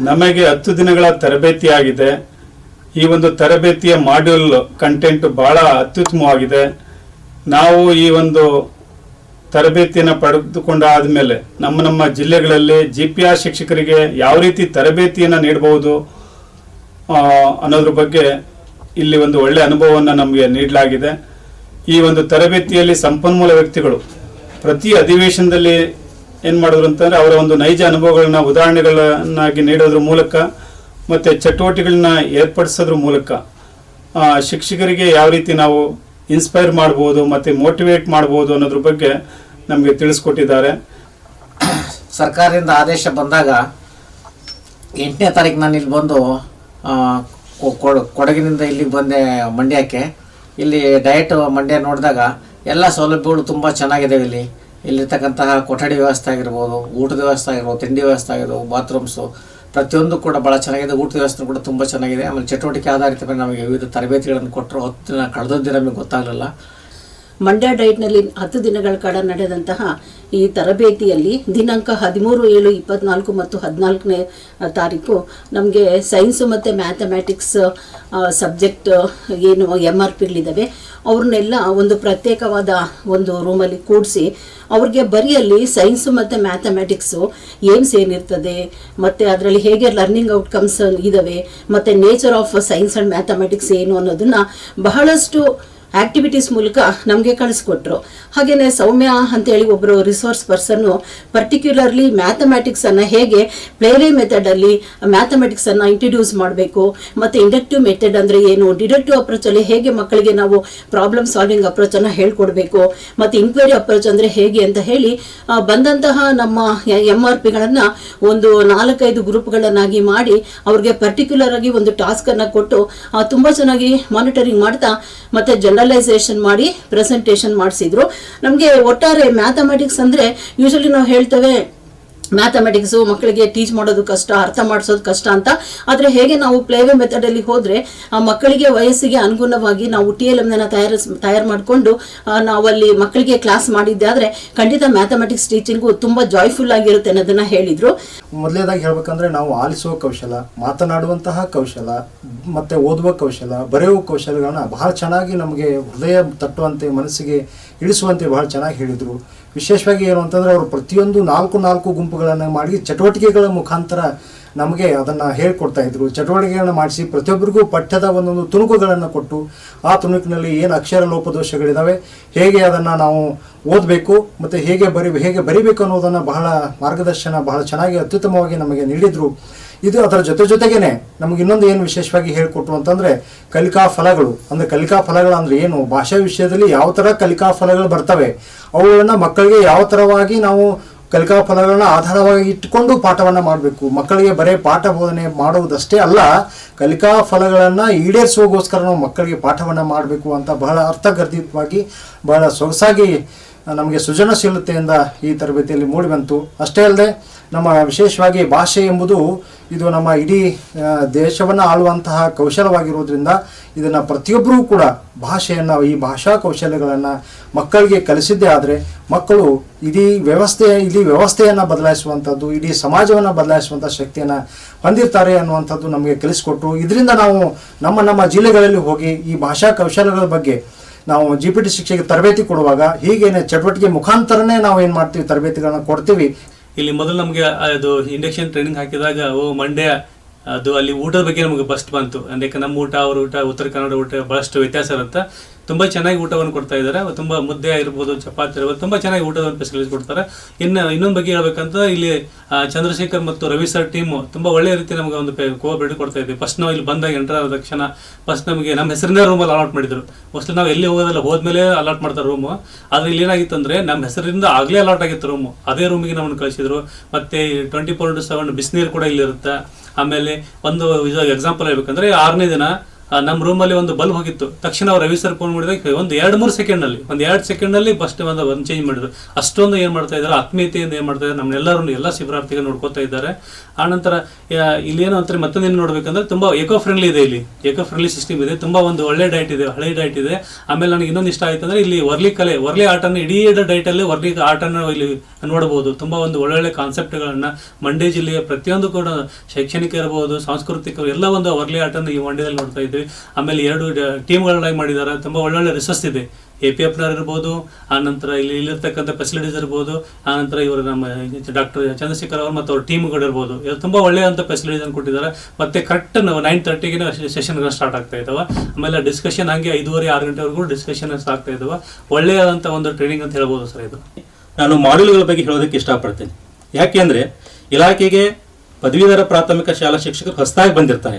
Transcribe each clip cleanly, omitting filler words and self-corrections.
ನಮಗೆ 10 ದಿನಗಳ ತರಬೇತಿ ಆಗಿದೆ. ಈ ಒಂದು ತರಬೇತಿಯ ಮಾಡ್ಯೂಲ್ ಕಂಟೆಂಟ್ ಬಹಳ ಅತ್ಯುತ್ತಮವಾಗಿದೆ. ನಾವು ಈ ಒಂದು ತರಬೇತಿಯನ್ನು ಪಡೆದುಕೊಂಡಾದ್ಮೇಲೆ ನಮ್ಮ ಜಿಲ್ಲೆಗಳಲ್ಲಿ GPR ಶಿಕ್ಷಕರಿಗೆ ಯಾವ ರೀತಿ ತರಬೇತಿಯನ್ನು ನೀಡಬಹುದು ಅನ್ನೋದ್ರ ಬಗ್ಗೆ ಇಲ್ಲಿ ಒಂದು ಒಳ್ಳೆ ಅನುಭವವನ್ನು ನಮಗೆ ನೀಡಲಾಗಿದೆ. ಈ ಒಂದು ತರಬೇತಿಯಲ್ಲಿ ಸಂಪನ್ಮೂಲ ವ್ಯಕ್ತಿಗಳು ಪ್ರತಿ ಅಧಿವೇಶನದಲ್ಲಿ ಏನು ಮಾಡಿದ್ರು ಅಂತಂದರೆ ಅವರ ಒಂದು ನೈಜ ಅನುಭವಗಳನ್ನ ಉದಾಹರಣೆಗಳನ್ನಾಗಿ ನೀಡೋದ್ರ ಮೂಲಕ ಮತ್ತು ಚಟುವಟಿಕೆಗಳನ್ನ ಏರ್ಪಡಿಸೋದ್ರ ಮೂಲಕ ಶಿಕ್ಷಕರಿಗೆ ಯಾವ ರೀತಿ ನಾವು ಇನ್ಸ್ಪೈರ್ ಮಾಡ್ಬೋದು ಮತ್ತು ಮೋಟಿವೇಟ್ ಮಾಡ್ಬೋದು ಅನ್ನೋದ್ರ ಬಗ್ಗೆ ನಮಗೆ ತಿಳಿಸ್ಕೊಟ್ಟಿದ್ದಾರೆ. ಸರ್ಕಾರದಿಂದ ಆದೇಶ ಬಂದಾಗ 8ನೇ ತಾರೀಕು ನಾನು ಇಲ್ಲಿ ಬಂದು ಕೊಡಗಿನಿಂದ ಇಲ್ಲಿಗೆ ಬಂದೆ ಮಂಡ್ಯಕ್ಕೆ. ಇಲ್ಲಿ ಡಯಟ್ ಮಂಡ್ಯ ನೋಡಿದಾಗ ಎಲ್ಲ ಸೌಲಭ್ಯಗಳು ತುಂಬ ಚೆನ್ನಾಗಿದೆ. ಇಲ್ಲಿರ್ತಕ್ಕಂತಹ ಕೊಠಡಿ ವ್ಯವಸ್ಥೆ ಆಗಿರ್ಬೋದು, ಊಟದ ವ್ಯವಸ್ಥೆ ಆಗಿರ್ಬೋದು, ತಿಂಡಿ ವ್ಯವಸ್ಥೆ ಆಗಿರ್ಬೋದು, ಬಾತ್ರೂಮ್ಸು ಪ್ರತಿಯೊಂದು ಕೂಡ ಭಾಳ ಚೆನ್ನಾಗಿದೆ. ಊಟದ ವ್ಯವಸ್ಥೆ ಕೂಡ ತುಂಬ ಚೆನ್ನಾಗಿದೆ. ಆಮೇಲೆ ಚಟುವಟಿಕೆ ಆಧಾರಿತ ಮೇಲೆ ನಮಗೆ ವಿವಿಧ ತರಬೇತಿಗಳನ್ನು ಕೊಟ್ಟರು. 10 ದಿನ ಕಳೆದದ್ದೇ ನಮಗೆ ಗೊತ್ತಾಗಲಿಲ್ಲ. ಮಂಡ್ಯ ಡಯಟ್ನಲ್ಲಿ 10 ದಿನಗಳ ಕಾಲ ನಡೆದಂತಹ ಈ ತರಬೇತಿಯಲ್ಲಿ ದಿನಾಂಕ 13/7/24 ಮತ್ತು 14ನೇ ತಾರೀಕು ನಮಗೆ ಸೈನ್ಸು ಮತ್ತು ಮ್ಯಾಥಮ್ಯಾಟಿಕ್ಸ್ ಸಬ್ಜೆಕ್ಟ್ ಏನು MRPಗಳಿದ್ದಾವೆ ಅವ್ರನ್ನೆಲ್ಲ ಒಂದು ಪ್ರತ್ಯೇಕವಾದ ಒಂದು ರೂಮಲ್ಲಿ ಕೂಡಿಸಿ ಅವ್ರಿಗೆ ಬರಿಯಲ್ಲಿ ಸೈನ್ಸು ಮತ್ತು ಮ್ಯಾಥಮ್ಯಾಟಿಕ್ಸು ಏಮ್ಸ್ ಏನಿರ್ತದೆ ಮತ್ತು ಅದರಲ್ಲಿ ಹೇಗೆ ಲರ್ನಿಂಗ್ ಔಟ್ಕಮ್ಸ್ ಇದ್ದಾವೆ ಮತ್ತು nature of science and mathematics ಏನು ಅನ್ನೋದನ್ನು ಬಹಳಷ್ಟು ಆ್ಯಕ್ಟಿವಿಟೀಸ್ ಮೂಲಕ ನಮಗೆ ಕಳಿಸ್ಕೊಟ್ರು. ಹಾಗೆಯೇ ಸೌಮ್ಯ ಅಂತೇಳಿ ಒಬ್ಬರು ರಿಸೋರ್ಸ್ ಪರ್ಸನ್ನು ಪರ್ಟಿಕ್ಯುಲರ್ಲಿ ಮ್ಯಾಥಮ್ಯಾಟಿಕ್ಸನ್ನು ಹೇಗೆ ಪ್ಲೇವೇ ಮೆಥಡಲ್ಲಿ ಮ್ಯಾಥಮೆಟಿಕ್ಸನ್ನು ಇಂಟ್ರಡ್ಯೂಸ್ ಮಾಡಬೇಕು ಮತ್ತು ಇಂಡಕ್ಟಿವ್ ಮೆಥಡ್ ಅಂದರೆ ಏನು, ಡಿಡಕ್ಟಿವ್ ಅಪ್ರೋಚಲ್ಲಿ ಹೇಗೆ ಮಕ್ಕಳಿಗೆ ನಾವು ಪ್ರಾಬ್ಲಮ್ ಸಾಲ್ವಿಂಗ್ ಅಪ್ರೋಚನ್ನು ಹೇಳ್ಕೊಡ್ಬೇಕು ಮತ್ತು ಇನ್ಕ್ವೈರಿ ಅಪ್ರೋಚ್ ಅಂದರೆ ಹೇಗೆ ಅಂತ ಹೇಳಿ ಬಂದಂತಹ ನಮ್ಮ MRPಗಳನ್ನು ಒಂದು 4-5 ಗ್ರೂಪ್ಗಳನ್ನಾಗಿ ಮಾಡಿ ಅವ್ರಿಗೆ ಪರ್ಟಿಕ್ಯುಲರ್ ಆಗಿ ಒಂದು ಟಾಸ್ಕನ್ನು ಕೊಟ್ಟು ತುಂಬ ಚೆನ್ನಾಗಿ ಮಾನಿಟರಿಂಗ್ ಮಾಡ್ತಾ ಮತ್ತು ಜನರಲೈಸೇಷನ್ ಮಾಡಿ ಪ್ರೆಸೆಂಟೇಷನ್ ಮಾಡಿಸಿದ್ರು. ನಮಗೆ ಒಟ್ಟಾರೆ ಮ್ಯಾಥಮೆಟಿಕ್ಸ್ ಅಂದರೆ ಯೂಶಲಿ ನಾವು ಹೇಳ್ತೇವೆ ಮ್ಯಾಥಮೆಟಿಕ್ಸು ಮಕ್ಕಳಿಗೆ ಟೀಚ್ ಮಾಡೋದು ಕಷ್ಟ, ಅರ್ಥ ಮಾಡಿಸೋದು ಕಷ್ಟ ಅಂತ. ಆದರೆ ಹೇಗೆ ನಾವು ಪ್ಲೇವೇ ಮೆಥಡಲ್ಲಿ ಹೋದರೆ ಆ ಮಕ್ಕಳಿಗೆ ವಯಸ್ಸಿಗೆ ಅನುಗುಣವಾಗಿ ನಾವು TLMನ ತಯಾರು ಮಾಡಿಕೊಂಡು ನಾವಲ್ಲಿ ಮಕ್ಕಳಿಗೆ ಕ್ಲಾಸ್ ಮಾಡಿದ್ದೆ ಆದರೆ ಖಂಡಿತ ಮ್ಯಾಥಮೆಟಿಕ್ಸ್ ಟೀಚಿಂಗು ತುಂಬ ಜಾಯ್ಫುಲ್ ಆಗಿರುತ್ತೆ ಅನ್ನೋದನ್ನು ಹೇಳಿದರು. ಮೊದಲನೇದಾಗಿ ಹೇಳ್ಬೇಕಂದ್ರೆ ನಾವು ಆಲಿಸುವ ಕೌಶಲ, ಮಾತನಾಡುವಂತಹ ಕೌಶಲ, ಮತ್ತು ಓದುವ ಕೌಶಲ, ಬರೆಯುವ ಕೌಶಲಗಳನ್ನ ಬಹಳ ಚೆನ್ನಾಗಿ ನಮಗೆ ಹೃದಯ ತಟ್ಟುವಂತೆ, ಮನಸ್ಸಿಗೆ ಇಳಿಸುವಂತೆ ಬಹಳ ಚೆನ್ನಾಗಿ ಹೇಳಿದರು. ವಿಶೇಷವಾಗಿ ಏನು ಅಂತಂದರೆ ಅವರು ಪ್ರತಿಯೊಂದು 4 ಗುಂಪುಗಳನ್ನು ಮಾಡಿ ಚಟುವಟಿಕೆಗಳ ಮುಖಾಂತರ ನಮಗೆ ಅದನ್ನು ಹೇಳ್ಕೊಡ್ತಾ ಇದ್ರು. ಚಟುವಟಿಕೆಗಳನ್ನು ಮಾಡಿಸಿ ಪ್ರತಿಯೊಬ್ಬರಿಗೂ ಪಠ್ಯದ ಒಂದೊಂದು ತುಣುಕುಗಳನ್ನು ಕೊಟ್ಟು ಆ ತುಣುಕಿನಲ್ಲಿ ಏನು ಅಕ್ಷರ ಲೋಪದೋಷಗಳಿದ್ದಾವೆ, ಹೇಗೆ ಅದನ್ನು ನಾವು ಓದಬೇಕು ಮತ್ತು ಹೇಗೆ ಬರಿಬೇಕು ಅನ್ನೋದನ್ನು ಬಹಳ ಮಾರ್ಗದರ್ಶನ ಬಹಳ ಚೆನ್ನಾಗಿ ಅತ್ಯುತ್ತಮವಾಗಿ ನಮಗೆ ನೀಡಿದರು. ಇದು ಅದರ ಜೊತೆಗೇನೆ ನಮಗೆ ಇನ್ನೊಂದು ಏನು ವಿಶೇಷವಾಗಿ ಹೇಳಿಕೊಟ್ರು ಅಂತಂದರೆ ಕಲಿಕಾ ಫಲಗಳು. ಅಂದರೆ ಕಲಿಕಾ ಫಲಗಳು ಅಂದರೆ ಏನು, ಭಾಷಾ ವಿಷಯದಲ್ಲಿ ಯಾವ ಥರ ಕಲಿಕಾ ಫಲಗಳು ಬರ್ತವೆ ಅವುಗಳನ್ನು ಮಕ್ಕಳಿಗೆ ಯಾವ ಥರವಾಗಿ ನಾವು ಕಲಿಕಾ ಫಲಗಳನ್ನ ಆಧಾರವಾಗಿ ಇಟ್ಟುಕೊಂಡು ಪಾಠವನ್ನು ಮಾಡಬೇಕು. ಮಕ್ಕಳಿಗೆ ಬರೀ ಪಾಠ ಬೋಧನೆ ಮಾಡುವುದಷ್ಟೇ ಅಲ್ಲ, ಕಲಿಕಾ ಫಲಗಳನ್ನು ಈಡೇರಿಸುವಗೋಸ್ಕರ ನಾವು ಮಕ್ಕಳಿಗೆ ಪಾಠವನ್ನು ಮಾಡಬೇಕು ಅಂತ ಬಹಳ ಅರ್ಥಗರ್ಭಿತವಾಗಿ ಬಹಳ ಸೊಗಸಾಗಿ ನಮಗೆ ಸೃಜನಶೀಲತೆಯಿಂದ ಈ ತರಬೇತಿಯಲ್ಲಿ ಮೂಡಿಬಂತು. ಅಷ್ಟೇ ಅಲ್ಲದೆ ನಮ್ಮ ವಿಶೇಷವಾಗಿ ಭಾಷೆ ಎಂಬುದು ಇದು ನಮ್ಮ ಇಡೀ ದೇಶವನ್ನು ಆಳುವಂತಹ ಕೌಶಲವಾಗಿರೋದ್ರಿಂದ ಇದನ್ನು ಪ್ರತಿಯೊಬ್ಬರೂ ಕೂಡ ಭಾಷೆಯನ್ನು, ಈ ಭಾಷಾ ಕೌಶಲ್ಯಗಳನ್ನು ಮಕ್ಕಳಿಗೆ ಕಲಿಸಿದ್ದೇ ಆದರೆ ಮಕ್ಕಳು ಇಡೀ ವ್ಯವಸ್ಥೆಯನ್ನು ಬದಲಾಯಿಸುವಂಥದ್ದು, ಇಡೀ ಸಮಾಜವನ್ನು ಬದಲಾಯಿಸುವಂಥ ಶಕ್ತಿಯನ್ನು ಹೊಂದಿರ್ತಾರೆ ಅನ್ನುವಂಥದ್ದು ನಮಗೆ ಕಲಿಸಿಕೊಟ್ರು. ಇದರಿಂದ ನಾವು ನಮ್ಮ ಜಿಲ್ಲೆಗಳಲ್ಲಿ ಹೋಗಿ ಈ ಭಾಷಾ ಕೌಶಲ್ಯಗಳ ಬಗ್ಗೆ ನಾವು GPT ಶಿಕ್ಷೆಗೆ ತರಬೇತಿ ಕೊಡುವಾಗ ಹೀಗೇನೆ ಚಟುವಟಿಕೆ ಮುಖಾಂತರನೇ ನಾವು ಏನು ಮಾಡ್ತೀವಿ, ತರಬೇತಿಗಳನ್ನ ಕೊಡ್ತೀವಿ. ಇಲ್ಲಿ ಮೊದಲು ನಮಗೆ ಅದು ಇಂಡಕ್ಷನ್ ಟ್ರೈನಿಂಗ್ ಹಾಕಿದಾಗ ಮಂಡ್ಯ ಅದು ಅಲ್ಲಿ ಊಟದ ಬಗ್ಗೆ ನಮಗೆ ಫಸ್ಟ್ ಬಂತು. ಅಂದರೆ ನಮ್ಮ ಊಟ ಅವ್ರ ಊಟ, ಉತ್ತರ ಕನ್ನಡ ಊಟ ಭಾಳಷ್ಟು ವ್ಯತ್ಯಾಸ ಇರುತ್ತೆ. ತುಂಬ ಚೆನ್ನಾಗಿ ಊಟವನ್ನು ಕೊಡ್ತಾ ಇದ್ದಾರೆ. ತುಂಬ ಮುದ್ದೆ ಆಗಿರ್ಬೋದು, ಚಪಾತಿ ಇರ್ಬೋದು, ತುಂಬ ಚೆನ್ನಾಗಿ ಊಟದ ಫೆಸಿಲಿಟೀಸ್ ಕೊಡ್ತಾರೆ. ಇನ್ನೊಂದು ಬಗ್ಗೆ ಹೇಳ್ಬೇಕಂತ ಇಲ್ಲಿ ಚಂದ್ರಶೇಖರ್ ಮತ್ತು ರವಿ ಸರ್ ಟೀಮು ತುಂಬ ಒಳ್ಳೆಯ ರೀತಿ ನಮಗೆ ಒಂದು ಕೋಆಪರೇಟ್ ಕೊಡ್ತಾ ಇದ್ವಿ. ಫಸ್ಟ್ ನಾವು ಇಲ್ಲಿ ಬಂದಾಗ ಎಂಟರ್ ಆದ ತಕ್ಷಣ ಫಸ್ಟ್ ನಮಗೆ ನಮ್ಮ ಹೆಸರಿನ ರೂಮಲ್ಲಿ ಅಲಾಟ್ ಮಾಡಿದ್ರು. ಮೋಸ್ಟ್ಲಿ ನಾವು ಎಲ್ಲಿ ಹೋಗೋದಲ್ಲ, ಹೋದ್ಮೇಲೆ ಅಲಾಟ್ ಮಾಡ್ತಾರೆ ರೂಮು. ಆದರೆ ಇಲ್ಲಿ ಏನಾಗಿತ್ತು ಅಂದರೆ ನಮ್ಮ ಹೆಸರಿಂದ ಆಗಲೇ ಅಲಾಟ್ ಆಗಿತ್ತು ರೂಮು. ಅದೇ ರೂಮಿಗೆ ನಮ್ಮನ್ನು ಕಳಿಸಿದ್ರು. ಮತ್ತು 24/7 ಬಿಸಿನೀರು ಕೂಡ ಇಲ್ಲಿರುತ್ತೆ. ಆಮೇಲೆ ಒಂದು ಎಕ್ಸಾಂಪಲ್ ಹೇಳ್ಬೇಕಂದ್ರೆ 6ನೇ ದಿನ ನಮ್ಮ ರೂಮಲ್ಲಿ ಒಂದು ಬಲ್ಬ್ ಹೋಗಿತ್ತು, ತಕ್ಷಣ ಅವ್ರು ರವಿ ಸರ್ ಫೋನ್ ಮಾಡಿದಾಗ ಒಂದು 2-3 ಸೆಕೆಂಡ್ನಲ್ಲಿ ಫಸ್ಟ್ ಒಂದು ಚೇಂಜ್ ಮಾಡಿದ್ರು. ಅಷ್ಟೊಂದು ಏನು ಮಾಡ್ತಾ ಇದ್ದಾರೆ, ಆತ್ಮೀಯತೆಯಿಂದ ಏನು ಮಾಡ್ತಾ ಇದ್ದಾರೆ, ನಮ್ಮೆಲ್ಲರೂ ಎಲ್ಲ ಶಿಬಿರಾರ್ಥಿಗಳು ನೋಡ್ಕೋತಾ ಇದ್ದಾರೆ. ಆನಂತರ ಇಲ್ಲಿ ಏನು ಅಂತಾರೆ ಮತ್ತೊಂದೇನು ನೋಡ್ಬೇಕಂದ್ರೆ ತುಂಬಾ ಏಕೋ ಫ್ರೆಂಡ್ಲಿ ಇದೆ, ಇಲ್ಲಿ ಏಕೋ ಫ್ರೆಂಡ್ಲಿ ಸಿಸ್ಟಮ್ ಇದೆ, ತುಂಬಾ ಒಂದು ಒಳ್ಳೆ ಡೈಟ್ ಇದೆ, ಹಳೆ ಡೈಟ್ ಇದೆ. ಆಮೇಲೆ ನನಗೆ ಇನ್ನೊಂದು ಇಷ್ಟ ಆಯ್ತು ಅಂದ್ರೆ ಇಲ್ಲಿ ವರ್ಲಿ ಆಟನ ಇಡೀ ಡೈಟ್ ಅಲ್ಲಿ ವರ್ಲಿ ಆಟನ ಇಲ್ಲಿ ನೋಡಬಹುದು. ತುಂಬಾ ಒಂದು ಒಳ್ಳೊಳ್ಳೆ ಕಾನ್ಸೆಪ್ಟ್ಗಳನ್ನ ಮಂಡ್ಯ ಜಿಲ್ಲೆಯ ಪ್ರತಿಯೊಂದು ಕೂಡ ಶೈಕ್ಷಣಿಕ ಇರಬಹುದು, ಸಾಂಸ್ಕೃತಿಕ ಎಲ್ಲ ಒಂದು ವರ್ಲಿ ಆಟನ ಈ ಮಂಡ್ಯದಲ್ಲಿ ನೋಡ್ತಾ ಇದ್ವಿ. ಆಮೇಲೆ 2 ಟೀಮ್ಗಳಾಗಿ ಮಾಡಿದ್ದಾರೆ, ತುಂಬಾ ಒಳ್ಳೊಳ್ಳೆ ರಿಸರ್ಚ್ ಇದೆ. APFನರ್ ಇರ್ಬೋದು, ಆನಂತರ ಇಲ್ಲಿರ್ತಕ್ಕಂಥ ಫೆಸಿಲಿಟೀಸ್ ಇರ್ಬೋದು, ಆನಂತರ ಇವರು ನಮ್ಮ ಡಾಕ್ಟರ್ ಚಂದ್ರಶೇಖರ್ ಅವರು ಮತ್ತು ಅವ್ರ ಟೀಮ್ಗಳು ಇರ್ಬೋದು, ತುಂಬ ಒಳ್ಳೆಯಂಥ ಫೆಸಿಲಿಟೀಸ್ ಅನ್ನು ಕೊಟ್ಟಿದ್ದಾರೆ. ಮತ್ತೆ ಕರೆಕ್ಟ್ 9:30ಗೆ ಸೆಷನ್ಗಳು ಸ್ಟಾರ್ಟ್ ಆಗ್ತಾ ಇದ್ದಾವೆ. ಆಮೇಲೆ ಡಿಸ್ಕಷನ್ ಹಂಗೆ 5:30-6 ಗಂಟೆವರೆಗೂ ಡಿಸ್ಕಷನ್ ಆಗ್ತಾ ಇದ್ದಾವೆ. ಒಳ್ಳೆಯದಂಥ ಒಂದು ಟ್ರೈನಿಂಗ್ ಅಂತ ಹೇಳ್ಬೋದು ಸರ್ ಇದು. ನಾನು ಮಾಡ್ಯೂಲ್ಗಳ ಬಗ್ಗೆ ಹೇಳೋದಕ್ಕೆ ಇಷ್ಟಪಡ್ತೇನೆ. ಯಾಕೆ ಅಂದರೆ ಇಲಾಖೆಗೆ ಪದವೀಧರ ಪ್ರಾಥಮಿಕ ಶಾಲಾ ಶಿಕ್ಷಕರು ಹೊಸದಾಗಿ ಬಂದಿರ್ತಾರೆ,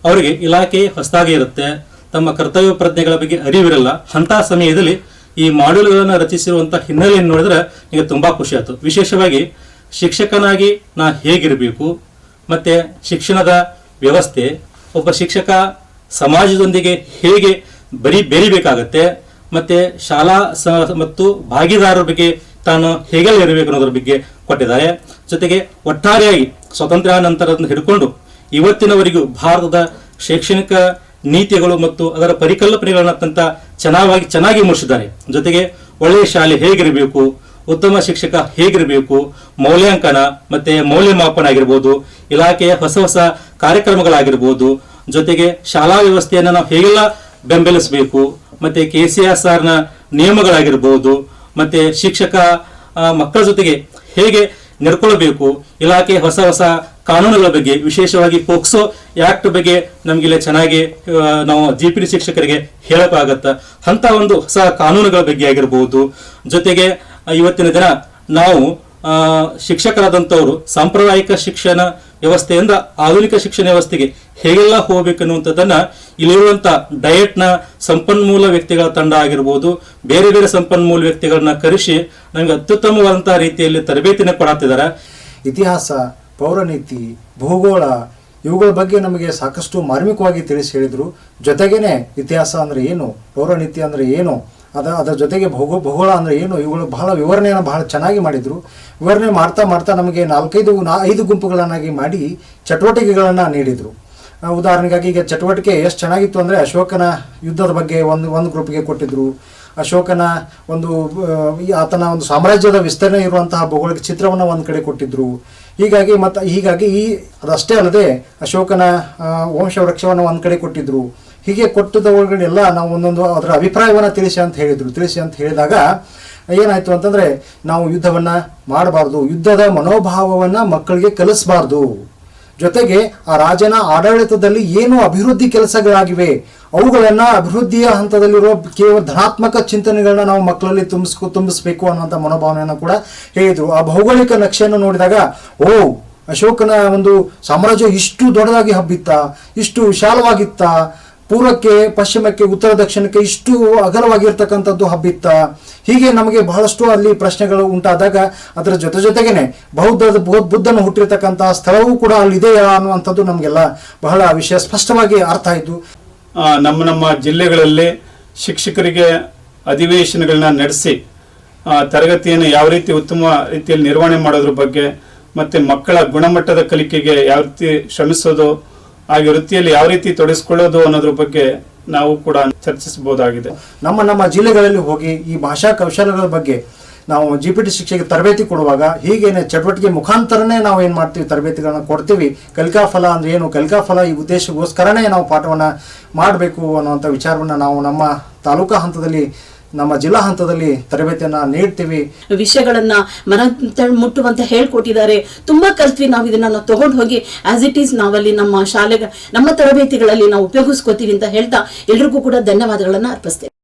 ಅವರಿಗೆ ಇಲಾಖೆ ಹೊಸದಾಗಿ ಇರುತ್ತೆ, ತಮ್ಮ ಕರ್ತವ್ಯ ಪ್ರಜ್ಞೆಗಳ ಬಗ್ಗೆ ಅರಿವಿರಲ್ಲ. ಅಂಥ ಸಮಯದಲ್ಲಿ ಈ ಮಾಡ್ಯೂಲ್ಗಳನ್ನು ರಚಿಸಿರುವಂಥ ಹಿನ್ನೆಲೆಯನ್ನು ನೋಡಿದ್ರೆ ನನಗೆ ತುಂಬ ಖುಷಿ ಆಯಿತು. ವಿಶೇಷವಾಗಿ ಶಿಕ್ಷಕನಾಗಿ ನಾ ಹೇಗಿರಬೇಕು, ಮತ್ತು ಶಿಕ್ಷಣದ ವ್ಯವಸ್ಥೆ, ಒಬ್ಬ ಶಿಕ್ಷಕ ಸಮಾಜದೊಂದಿಗೆ ಹೇಗೆ ಬೆರಿಬೇಕಾಗತ್ತೆ, ಮತ್ತು ಶಾಲಾ ಮತ್ತು ಭಾಗಿದಾರರ ಬಗ್ಗೆ ತಾನು ಹೇಗೆಲ್ಲ ಇರಬೇಕು ಅನ್ನೋದ್ರ ಬಗ್ಗೆ ಕೊಟ್ಟಿದ್ದಾರೆ. ಜೊತೆಗೆ ಒಟ್ಟಾರೆಯಾಗಿ ಸ್ವಾತಂತ್ರ್ಯ ನಂತರದಿಂದ ಹಿಡ್ಕೊಂಡು ಇವತ್ತಿನವರೆಗೂ ಭಾರತದ ಶೈಕ್ಷಣಿಕ ನೀತಿಗಳು ಮತ್ತು ಅದರ ಪರಿಕಲ್ಪನೆಗಳನ್ನು ಅತ್ಯಂತ ಚೆನ್ನಾಗಿ ಮೂಡಿಸಿದ್ದಾರೆ. ಜೊತೆಗೆ ಒಳ್ಳೆಯ ಶಾಲೆ ಹೇಗಿರಬೇಕು, ಉತ್ತಮ ಶಿಕ್ಷಕ ಹೇಗಿರಬೇಕು, ಮೌಲ್ಯಾಂಕನ ಮತ್ತೆ ಮೌಲ್ಯಮಾಪನ ಆಗಿರ್ಬೋದು, ಇಲಾಖೆಯ ಹೊಸ ಕಾರ್ಯಕ್ರಮಗಳಾಗಿರ್ಬೋದು, ಜೊತೆಗೆ ಶಾಲಾ ವ್ಯವಸ್ಥೆಯನ್ನು ನಾವು ಹೇಗೆಲ್ಲ ಬೆಂಬಲಿಸಬೇಕು, ಮತ್ತೆ KCSRನ ನಿಯಮಗಳಾಗಿರ್ಬೋದು, ಮತ್ತೆ ಶಿಕ್ಷಕ ಮಕ್ಕಳ ಜೊತೆಗೆ ಹೇಗೆ ನಡ್ಕೊಳ್ಬೇಕು, ಇಲಾಖೆ ಹೊಸ ಕಾನೂನುಗಳ ಬಗ್ಗೆ, ವಿಶೇಷವಾಗಿ ಪೋಕ್ಸೋ ಆಕ್ಟ್ ಬಗ್ಗೆ ನಮಗಿಲ್ಲಿ ಚೆನ್ನಾಗಿ ನಾವು GPD ಶಿಕ್ಷಕರಿಗೆ ಹೇಳೋಕ್ಕಾಗತ್ತೆ. ಅಂಥ ಒಂದು ಹೊಸ ಕಾನೂನುಗಳ ಬಗ್ಗೆ ಆಗಿರ್ಬೋದು. ಜೊತೆಗೆ ಇವತ್ತಿನ ದಿನ ನಾವು ಶಿಕ್ಷಕರಾದಂಥವರು ಸಾಂಪ್ರದಾಯಿಕ ಶಿಕ್ಷಣ ವ್ಯವಸ್ಥೆಯಿಂದ ಆಧುನಿಕ ಶಿಕ್ಷಣ ವ್ಯವಸ್ಥೆಗೆ ಹೇಗೆಲ್ಲ ಹೋಗ್ಬೇಕನ್ನುವಂಥದ್ದನ್ನ ಇಲ್ಲಿರುವಂಥ ಡಯಟ್ನ ಸಂಪನ್ಮೂಲ ವ್ಯಕ್ತಿಗಳ ತಂಡ ಆಗಿರ್ಬೋದು, ಬೇರೆ ಸಂಪನ್ಮೂಲ ವ್ಯಕ್ತಿಗಳನ್ನ ಕರೆಸಿ ನಮಗೆ ಅತ್ಯುತ್ತಮವಾದಂತಹ ರೀತಿಯಲ್ಲಿ ತರಬೇತಿನ ಕೊಡುತ್ತಿದ್ದಾರೆ. ಇತಿಹಾಸ, ಪೌರನೀತಿ, ಭೂಗೋಳ ಇವುಗಳ ಬಗ್ಗೆ ನಮಗೆ ಸಾಕಷ್ಟು ಮಾರ್ಮಿಕವಾಗಿ ತಿಳಿಸಿ ಹೇಳಿದರು. ಜೊತೆಗೇನೆ ಇತಿಹಾಸ ಅಂದರೆ ಏನು, ಪೌರನೀತಿ ಅಂದರೆ ಏನು, ಅದರ ಜೊತೆಗೆ ಭೂಗೋಳ ಅಂದರೆ ಏನು, ಇವುಗಳು ವಿವರಣೆಯನ್ನು ಬಹಳ ಚೆನ್ನಾಗಿ ಮಾಡಿದರು. ವಿವರಣೆ ಮಾಡ್ತಾ ನಮಗೆ 4-5 ಗುಂಪುಗಳನ್ನಾಗಿ ಮಾಡಿ ಚಟುವಟಿಕೆಗಳನ್ನು ನೀಡಿದರು. ಉದಾಹರಣೆಗಾಗಿ ಈಗ ಚಟುವಟಿಕೆ ಎಷ್ಟು ಚೆನ್ನಾಗಿತ್ತು ಅಂದರೆ ಅಶೋಕನ ಯುದ್ಧದ ಬಗ್ಗೆ ಒಂದು ಗ್ರೂಪ್ಗೆ ಕೊಟ್ಟಿದ್ರು. ಅಶೋಕನ ಆತನ ಒಂದು ಸಾಮ್ರಾಜ್ಯದ ವಿಸ್ತರಣೆ ಇರುವಂತಹ ಭೌಗೋಳಿಕ ಚಿತ್ರವನ್ನು ಒಂದು ಕಡೆ ಕೊಟ್ಟಿದ್ರು. ಹೀಗಾಗಿ ಅದಷ್ಟೇ ಅಲ್ಲದೆ ಅಶೋಕನ ವಂಶವೃಕ್ಷವನ್ನು ಒಂದು ಕಡೆ ಕೊಟ್ಟಿದ್ರು. ಹೀಗೆ ಕೊಟ್ಟದ ಒಳಗಡೆಲ್ಲ ನಾವು ಒಂದೊಂದು ಅದರ ಅಭಿಪ್ರಾಯವನ್ನು ತಿಳಿಸಿ ಅಂತ ಹೇಳಿದಾಗ ಏನಾಯಿತು ಅಂತಂದರೆ, ನಾವು ಯುದ್ಧವನ್ನು ಮಾಡಬಾರ್ದು, ಯುದ್ಧದ ಮನೋಭಾವವನ್ನು ಮಕ್ಕಳಿಗೆ ಕಲಿಸಬಾರ್ದು. ಜೊತೆಗೆ ಆ ರಾಜನ ಆಡಳಿತದಲ್ಲಿ ಏನು ಅಭಿವೃದ್ಧಿ ಕೆಲಸಗಳಾಗಿವೆ ಅವುಗಳನ್ನು ಅಭಿವೃದ್ಧಿಯ ಹಂತದಲ್ಲಿರುವ ಕೇವಲ ಧನಾತ್ಮಕ ಚಿಂತನೆಗಳನ್ನ ನಾವು ಮಕ್ಕಳಲ್ಲಿ ತುಂಬಿಸ್ಬೇಕು ಅನ್ನೋಂಥ ಮನೋಭಾವನೆಯನ್ನು ಕೂಡ ಹೇಳಿದರು. ಆ ಭೌಗೋಳಿಕ ನಕ್ಷೆಯನ್ನು ನೋಡಿದಾಗ ಅಶೋಕನ ಒಂದು ಸಾಮ್ರಾಜ್ಯ ಇಷ್ಟು ದೊಡ್ಡದಾಗಿ ಹಬ್ಬಿತ್ತ, ಇಷ್ಟು ವಿಶಾಲವಾಗಿತ್ತ, ಪೂರ್ವಕ್ಕೆ ಪಶ್ಚಿಮಕ್ಕೆ ಉತ್ತರ ದಕ್ಷಿಣಕ್ಕೆ ಇಷ್ಟು ಅಗಲವಾಗಿರ್ತಕ್ಕಂಥದ್ದು ಹಬ್ಬಿತ್ತ. ಹೀಗೆ ನಮಗೆ ಬಹಳಷ್ಟು ಅಲ್ಲಿ ಪ್ರಶ್ನೆಗಳು ಉಂಟಾದಾಗ ಅದರ ಜೊತೆಗೇನೆ ಬುದ್ಧನು ಹುಟ್ಟಿರ್ತಕ್ಕಂತಹ ಸ್ಥಳವೂ ಕೂಡ ಅಲ್ಲಿದೆಯಾ ಅನ್ನುವಂಥದ್ದು ನಮಗೆಲ್ಲ ಬಹಳ ವಿಷಯ ಸ್ಪಷ್ಟವಾಗಿ ಅರ್ಥ ಆಯಿತು. ನಮ್ಮ ಜಿಲ್ಲೆಗಳಲ್ಲಿ ಶಿಕ್ಷಕರಿಗೆ ಅಧಿವೇಶನಗಳನ್ನ ನಡೆಸಿ ತರಗತಿಯನ್ನು ಯಾವ ರೀತಿ ಉತ್ತಮ ರೀತಿಯಲ್ಲಿ ನಿರ್ವಹಣೆ ಮಾಡೋದ್ರ ಬಗ್ಗೆ, ಮತ್ತು ಮಕ್ಕಳ ಗುಣಮಟ್ಟದ ಕಲಿಕೆಗೆ ಯಾವ ರೀತಿ ಶ್ರಮಿಸೋದು, ಹಾಗೆ ವೃತ್ತಿಯಲ್ಲಿ ಯಾವ ರೀತಿ ತೊಡಗಿಸ್ಕೊಳ್ಳೋದು ಅನ್ನೋದ್ರ ಬಗ್ಗೆ ನಾವು ಕೂಡ ಚರ್ಚಿಸಬಹುದಾಗಿದೆ. ನಮ್ಮ ಜಿಲ್ಲೆಗಳಲ್ಲಿ ಹೋಗಿ ಈ ಭಾಷಾ ಕೌಶಲ್ಯಗಳ ಬಗ್ಗೆ ನಾವು GPD ಶಿಕ್ಷೆಗೆ ತರಬೇತಿ ಕೊಡುವಾಗ ಹೀಗೇನೆ ಚಟುವಟಿಕೆ ಮುಖಾಂತರನೇ ನಾವು ಏನು ಮಾಡ್ತೀವಿ, ತರಬೇತಿಗಳನ್ನ ಕೊಡ್ತೀವಿ. ಕಲಿಕಾಫಲ ಅಂದರೆ ಏನು, ಕಲಿಕಾಫಲ ಈ ಉದ್ದೇಶಕ್ಕೋಸ್ಕರನೇ ನಾವು ಪಾಠವನ್ನು ಮಾಡಬೇಕು ಅನ್ನುವಂಥ ವಿಚಾರವನ್ನು ನಾವು ನಮ್ಮ ತಾಲೂಕಾ ಹಂತದಲ್ಲಿ, ನಮ್ಮ ಜಿಲ್ಲಾ ಹಂತದಲ್ಲಿ ತರಬೇತಿಯನ್ನು ನೀಡ್ತೀವಿ. ವಿಷಯಗಳನ್ನ ಮುಟ್ಟುವಂತ ಹೇಳ್ಕೊಟ್ಟಿದ್ದಾರೆ. ತುಂಬಾ ಕಲ್ತ್ವಿ. ನಾವು ಇದನ್ನ ತಗೊಂಡು ಹೋಗಿ ಆಸ್ ಇಟ್ ಈಸ್ ನಾವಲ್ಲಿ ನಮ್ಮ ಶಾಲೆಗೆ, ನಮ್ಮ ತರಬೇತಿಗಳಲ್ಲಿ ನಾವು ಉಪಯೋಗಿಸ್ಕೋತೀವಿ ಅಂತ ಹೇಳ್ತಾ ಎಲ್ರಿಗೂ ಕೂಡ ಧನ್ಯವಾದಗಳನ್ನ ಅರ್ಪಿಸ್ತೇವೆ.